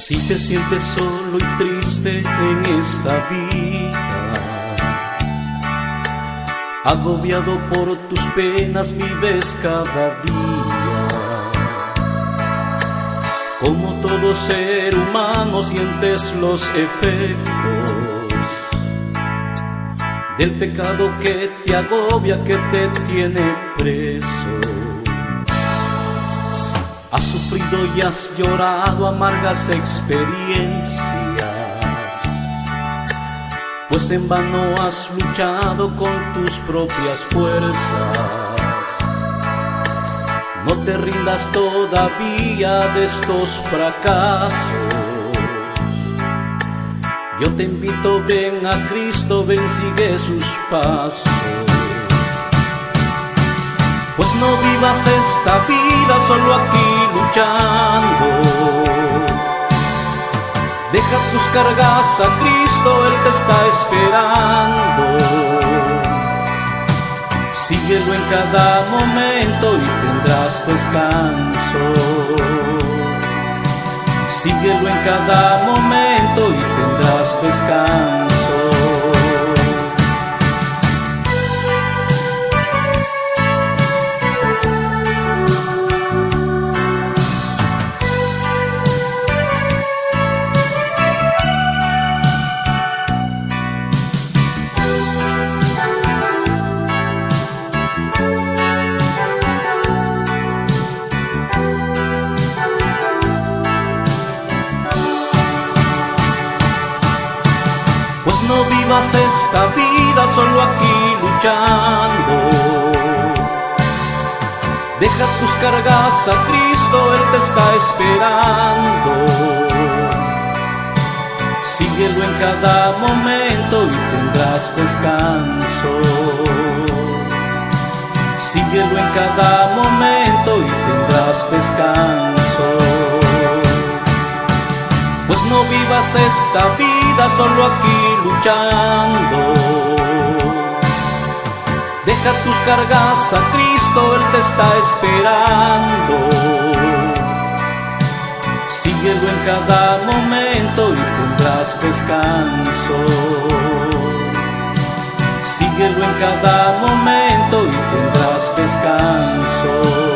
Si te sientes solo y triste en esta vida, agobiado por tus penas vives cada día. Como todo ser humano sientes los efectos del pecado que te agobia, que te tiene preso. Has sufrido y has llorado amargas experiencias, pues en vano has luchado con tus propias fuerzas. No te rindas todavía de estos fracasos. Yo te invito, ven a Cristo, ven, sigue sus pasos. Pues no vivas esta vida solo aquí luchando. Deja tus cargas a Cristo, Él te está esperando. Síguelo en cada momento y tendrás descanso. Síguelo en cada momento y tendrás descanso. Pues no vivas esta vida solo aquí luchando. Deja tus cargas a Cristo, Él te está esperando. Síguelo en cada momento y tendrás descanso. Síguelo en cada momento y tendrás descanso. Pues no vivas esta vida solo aquí luchando. Deja tus cargas a Cristo, Él te está esperando. Síguelo en cada momento y tendrás descanso. Síguelo en cada momento y tendrás descanso.